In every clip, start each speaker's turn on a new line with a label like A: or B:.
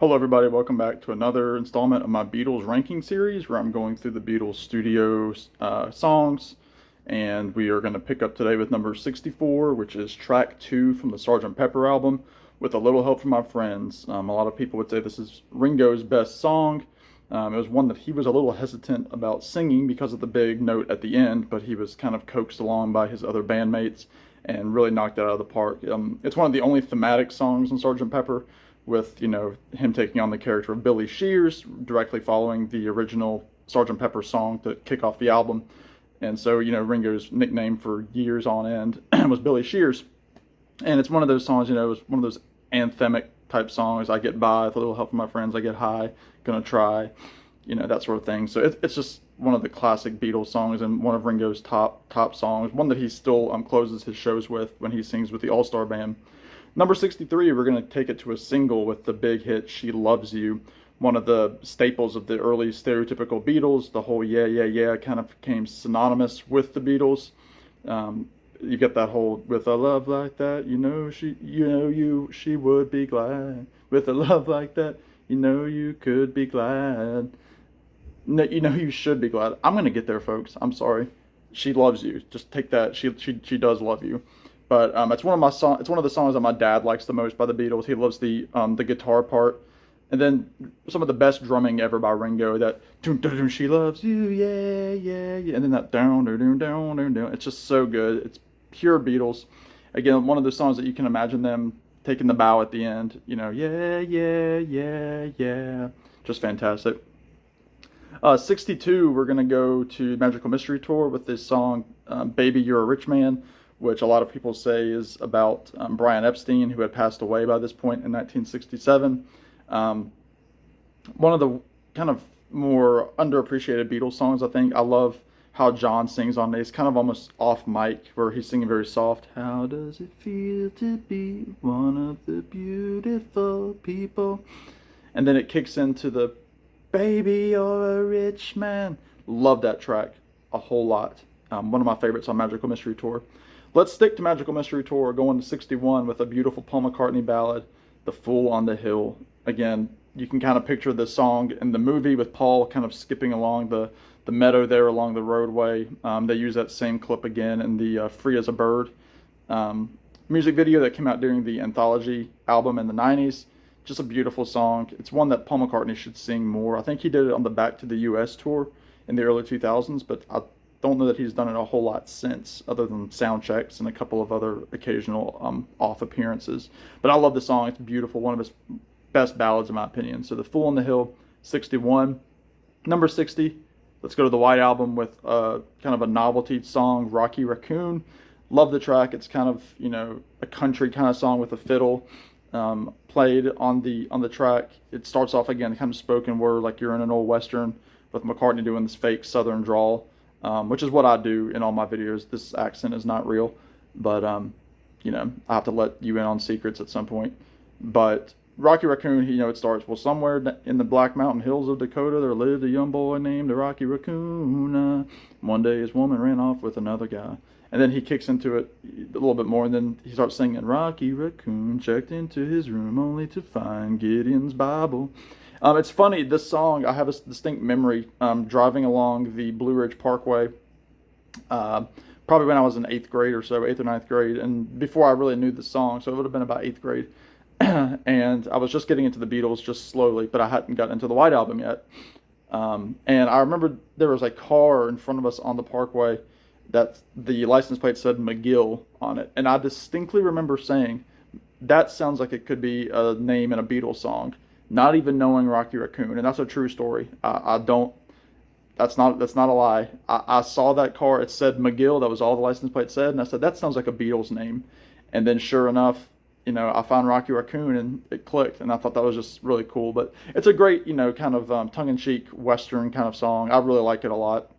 A: Hello, everybody. Welcome back to another installment of my Beatles ranking series where I'm going through the Beatles studio songs. And we are going to pick up today with number 64, which is track 2 from the Sgt. Pepper album, With a Little Help from My Friends. A lot of people would say this is Ringo's best song. It was one that he was a little hesitant about singing because of the big note at the end, but he was kind of coaxed along by his other bandmates and really knocked it out of the park. It's one of the only thematic songs in Sgt. Pepper, with him taking on the character of Billy Shears, directly following the original Sgt. Pepper song to kick off the album. And so Ringo's nickname for years on end was Billy Shears. And it's one of those songs, it was one of those anthemic type songs. I get by with a little help from my friends, I get high, gonna try, that sort of thing. So it's just one of the classic Beatles songs and one of Ringo's top songs, one that he still closes his shows with when he sings with the All-Star Band. Number 63, we're going to take it to a single with the big hit She Loves You, one of the staples of the early stereotypical Beatles. The whole yeah, yeah, yeah kind of became synonymous with the Beatles. You get that whole, with a love like that, she would be glad. With a love like that, you could be glad. No, you should be glad. I'm going to get there, folks. I'm sorry. She loves you. Just take that. She does love you. But it's one of my It's one of the songs that my dad likes the most by the Beatles. He loves the guitar part, and then some of the best drumming ever by Ringo. That doom, doom, doom, she loves you, yeah, yeah, yeah, and then that down, down, down, down, down. It's just so good. It's pure Beatles. Again, one of those songs that you can imagine them taking the bow at the end. Yeah, yeah, yeah, yeah. Just fantastic. 62, we're gonna go to Magical Mystery Tour with this song, "Baby You're a Rich Man," which a lot of people say is about Brian Epstein, who had passed away by this point in 1967. One of the kind of more underappreciated Beatles songs, I think. I love how John sings on it. It's kind of almost off mic, where he's singing very soft. How does it feel to be one of the beautiful people? And then it kicks into the "Baby, you're a rich man." Love that track a whole lot. One of my favorites on Magical Mystery Tour. Let's stick to Magical Mystery Tour, going to 61 with a beautiful Paul McCartney ballad, "The Fool on the Hill." Again, you can kind of picture the song in the movie with Paul kind of skipping along the meadow there along the roadway. They use that same clip again in the "Free as a Bird" music video that came out during the Anthology album in the 90s. Just a beautiful song. It's one that Paul McCartney should sing more. I think he did it on the Back to the US tour in the early 2000s, but I don't know that he's done it a whole lot since, other than sound checks and a couple of other occasional off appearances. But I love the song. It's beautiful. One of his best ballads, in my opinion. So "The Fool on the Hill," 61. Number 60, let's go to the White Album with kind of a novelty song, "Rocky Raccoon." Love the track. It's kind of, a country kind of song with a fiddle played on the track. It starts off again kind of spoken word, like you're in an old Western, with McCartney doing this fake Southern drawl. Which is what I do in all my videos. This accent is not real, but I have to let you in on secrets at some point. But Rocky Raccoon, it starts, "Well, somewhere in the Black Mountain Hills of Dakota, there lived a young boy named Rocky Raccoon. One day his woman ran off with another guy." And then he kicks into it a little bit more, and then he starts singing, "Rocky Raccoon checked into his room only to find Gideon's Bible." It's funny, this song, I have a distinct memory driving along the Blue Ridge Parkway, probably when I was in 8th grade or so, 8th or 9th grade, and before I really knew the song, so it would have been about 8th grade. And I was just getting into the Beatles just slowly, but I hadn't gotten into the White Album yet. And I remember there was a car in front of us on the parkway that the license plate said McGill on it. And I distinctly remember saying, that sounds like it could be a name in a Beatles song, not even knowing Rocky Raccoon. And that's a true story. That's not a lie. I saw that car, it said McGill, that was all the license plate said, and I said, that sounds like a Beatles name. And then sure enough, I found Rocky Raccoon and it clicked, and I thought that was just really cool. But it's a great, kind of tongue-in-cheek Western kind of song. I really like it a lot.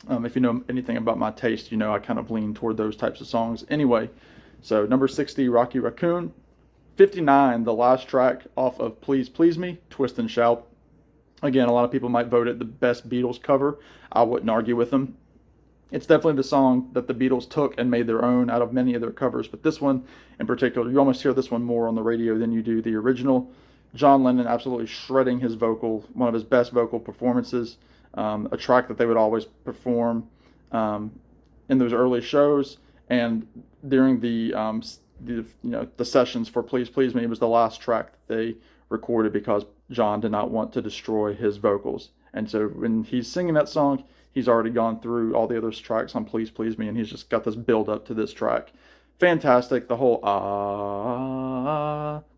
A: If you know anything about my taste, I kind of lean toward those types of songs. Anyway, so number 60, Rocky Raccoon. 59, the last track off of "Please Please Me," "Twist and Shout." Again, a lot of people might vote it the best Beatles cover. I wouldn't argue with them. It's definitely the song that the Beatles took and made their own out of many of their covers, but this one in particular, you almost hear this one more on the radio than you do the original. John Lennon absolutely shredding his vocal, one of his best vocal performances, a track that they would always perform um, in those early shows, and during the sessions for Please Please Me, it was the last track that they recorded because John did not want to destroy his vocals. And so when he's singing that song, he's already gone through all the other tracks on Please Please Me, and he's just got this build up to this track. Fantastic. The whole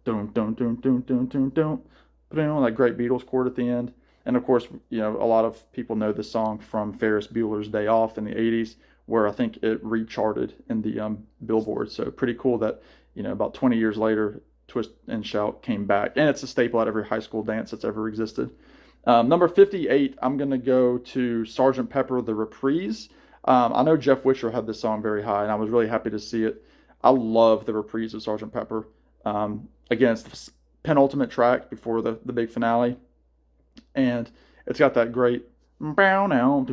A: don't that great Beatles chord at the end. And of course, a lot of people know this song from Ferris Bueller's Day Off in the 80s, where I think it recharted in the Billboard. So pretty cool that, about 20 years later, Twist and Shout came back. And it's a staple at every high school dance that's ever existed. Number 58, I'm going to go to Sergeant Pepper, The Reprise. I know Jeff Wisher had this song very high, and I was really happy to see it. I love the reprise of Sergeant Pepper. Again, it's the penultimate track before the big finale, and it's got that great bow now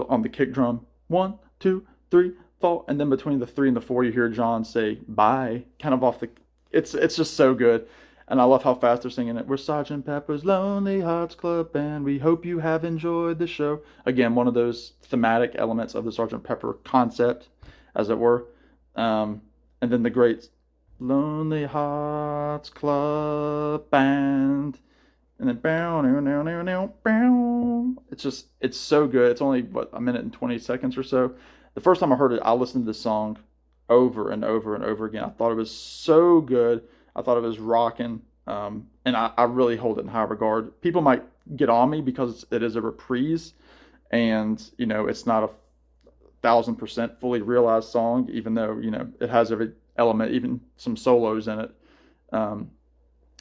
A: on the kick drum. 1, 2, 3, 4, and then between the 3 and the 4, you hear John say "bye," kind of off the. It's just so good, and I love how fast they're singing it. We're Sergeant Pepper's Lonely Hearts Club Band. We hope you have enjoyed the show. Again, one of those thematic elements of the Sergeant Pepper concept, as it were. And then the great Lonely Hearts Club Band. And then bow, now, now, now, now, bow. It's so good. It's only, a minute and 20 seconds or so. The first time I heard it, I listened to the song over and over and over again. I thought it was so good. I thought it was rocking. And I really hold it in high regard. People might get on me because it is a reprise. And, it's not a 1,000% fully realized song, even though, it has every element, even some solos in it.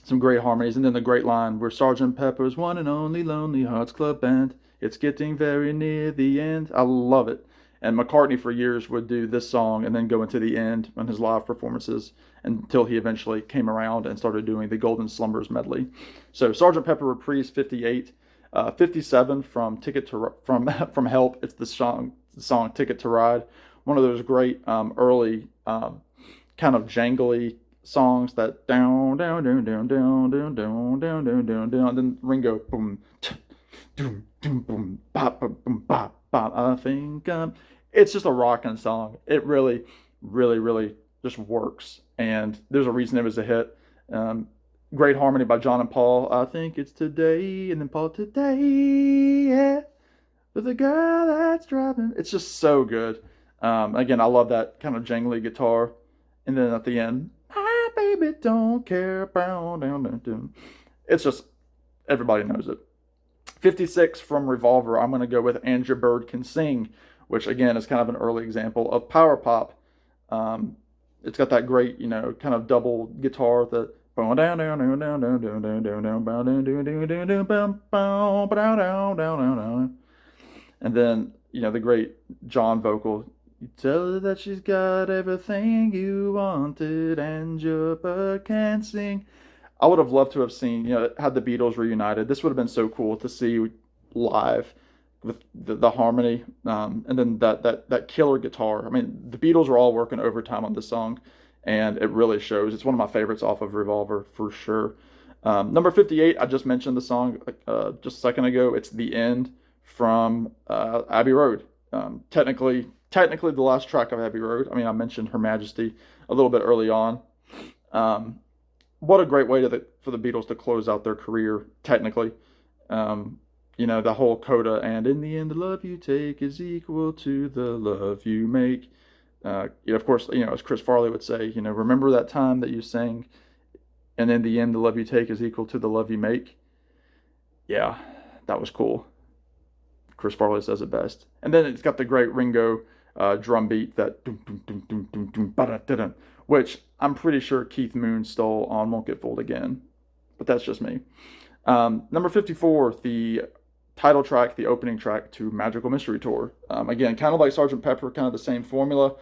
A: Some great harmonies, and then the great line, "We're Sergeant Pepper's one and only Lonely Hearts Club Band. It's getting very near the end." I love it. And McCartney for years would do this song and then go into the end on his live performances until he eventually came around and started doing the Golden Slumbers medley. So Sergeant Pepper Reprise 58, 57 from Ticket to from Help. It's the song Ticket to Ride. One of those great early kind of jangly songs that down down down down down down down down down down down, and then Ringo boom doom doom boom bop boom bop bop. I think it's just a rocking song. It really really really just works, and there's a reason it was a hit. Great harmony by John and Paul. I think it's today, and then Paul, today, yeah, with a girl that's driving. It's just so good. Again, I love that kind of jangly guitar, and then at the end, baby don't care about down. It's just, everybody knows it. 56 from Revolver, I'm going to go with And Your Bird Can Sing, which again is kind of an early example of power pop. It's got that great, kind of double guitar that and then, the great John vocal. You tell her that she's got everything you wanted and your bird can sing. I would have loved to have seen, had the Beatles reunited. This would have been so cool to see live with the harmony, and then that killer guitar. I mean, the Beatles are all working overtime on this song, and it really shows. It's one of my favorites off of Revolver for sure. Number 58, I just mentioned the song just a second ago. It's The End from Abbey Road. Technically the last track of Abbey Road. I mean, I mentioned Her Majesty a little bit early on. What a great way for the Beatles to close out their career, technically. The whole coda, and in the end, the love you take is equal to the love you make. Of course, as Chris Farley would say, remember that time that you sang, and in the end, the love you take is equal to the love you make. Yeah, that was cool. Chris Farley says it best. And then it's got the great Ringo drum beat, that which I'm pretty sure Keith Moon stole on Won't Get Fooled Again. But that's just me. Number 54, the title track, the opening track to Magical Mystery Tour. Again, kind of like Sgt. Pepper, kind of the same formula.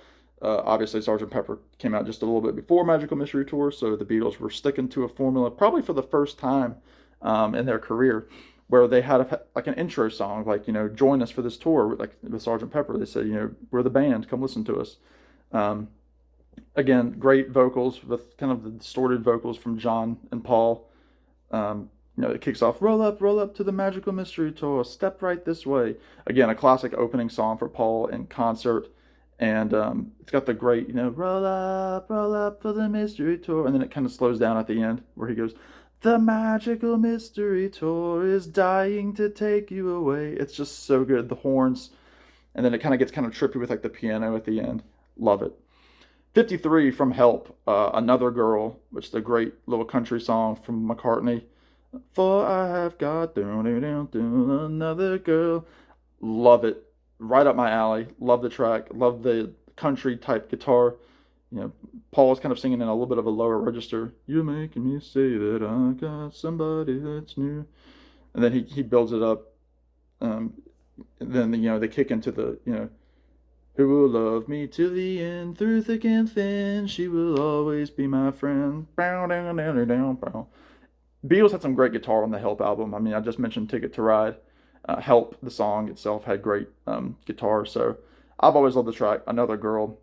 A: Obviously, Sgt. Pepper came out just a little bit before Magical Mystery Tour, so the Beatles were sticking to a formula probably for the first time in their career, where they had like an intro song, like, join us for this tour, like with Sgt. Pepper. They said, we're the band, come listen to us. Again, great vocals with kind of the distorted vocals from John and Paul. It kicks off, roll up to the magical mystery tour, step right this way. Again, a classic opening song for Paul in concert. And it's got the great, roll up for the mystery tour. And then it kind of slows down at the end where he goes, the magical mystery tour is dying to take you away. It's just so good. The horns. And then it kind of gets kind of trippy with like the piano at the end. Love it. 53 from Help, Another Girl, which is a great little country song from McCartney. For I have got another girl. Love it. Right up my alley. Love the track. Love the country type guitar. Paul's kind of singing in a little bit of a lower register. You're making me say that I got somebody that's new. And then he builds it up. Um, and then, they kick into the, who will love me to the end, through thick and thin. She will always be my friend. Bow, down, down, down, bow. Beatles had some great guitar on the Help album. I mean, I just mentioned Ticket to Ride. Help, the song itself, had great guitar. So I've always loved the track. Another Girl.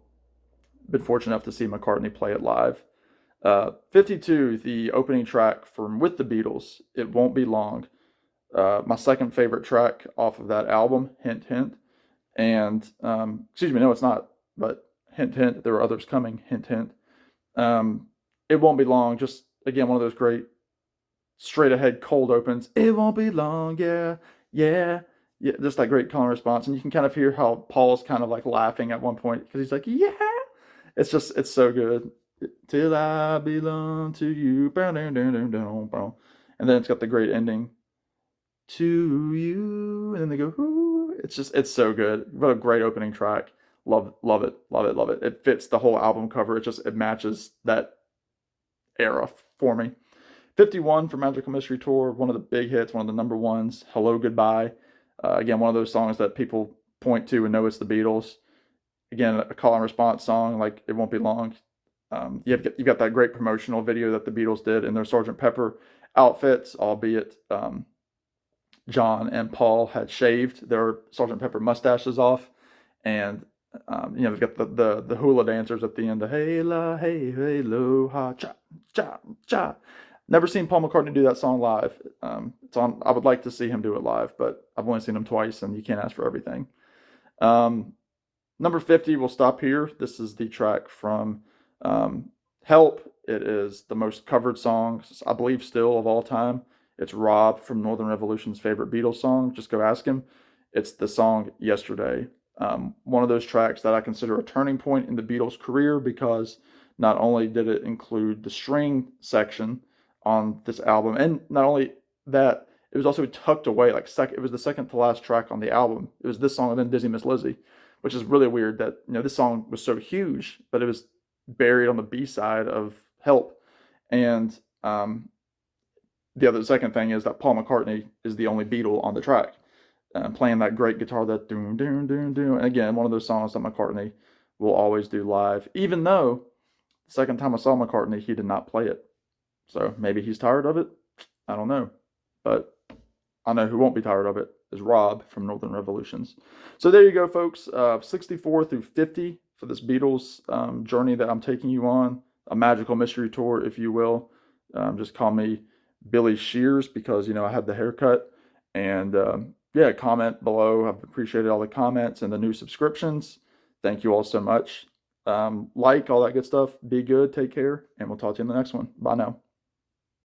A: Been fortunate enough to see McCartney play it live. 52, the opening track from With the Beatles, It Won't Be Long. My second favorite track off of that album, hint, hint. And, excuse me, no, it's not, but hint, hint, there are others coming, hint, hint. It Won't Be Long, just, again, one of those great straight ahead cold opens. It won't be long, yeah, yeah, yeah. Just that great call and response, and you can kind of hear how Paul's kind of like laughing at one point because he's like, yeah. It's so good. Till I belong to you, and then it's got the great ending to you, and then they go, ooh. It's so good. What a great opening track. Love it, love it, love it. It fits the whole album cover. It matches that era for me. 51 for Magical Mystery Tour, one of the big hits, one of the number ones. Hello, Goodbye. Again, one of those songs that people point to and know it's the Beatles. Again, a call and response song, like It Won't Be Long. You've got that great promotional video that the Beatles did in their Sgt. Pepper outfits, albeit John and Paul had shaved their Sgt. Pepper mustaches off. And they've got the hula dancers at the end. The hey la hey hey lo ha cha cha cha. Never seen Paul McCartney do that song live. It's on. I would like to see him do it live, but I've only seen him twice, and you can't ask for everything. Number 50. We'll stop here. This is the track from Help. It is the most covered song, I believe, still of all time. It's Rob from Northern Revolution's favorite Beatles song. Just go ask him. It's the song Yesterday. One of those tracks that I consider a turning point in the Beatles' career because not only did it include the string section on this album, and not only that, it was also tucked away. It was the second to last track on the album. It was this song and then Dizzy Miss Lizzie, which is really weird that this song was so huge, but it was buried on the B side of Help. And the second thing is that Paul McCartney is the only Beatle on the track, playing that great guitar, that doom doom doom doom. And again, one of those songs that McCartney will always do live, even though the second time I saw McCartney, he did not play it. So maybe he's tired of it. I don't know. But I know who won't be tired of it is Rob from Northern Revolutions. So there you go, folks. 64 through 50 for this Beatles journey that I'm taking you on. A magical mystery tour, if you will. Just call me Billy Shears because, I had the haircut. And comment below. I've appreciated all the comments and the new subscriptions. Thank you all so much. All that good stuff. Be good. Take care. And we'll talk to you in the next one. Bye now.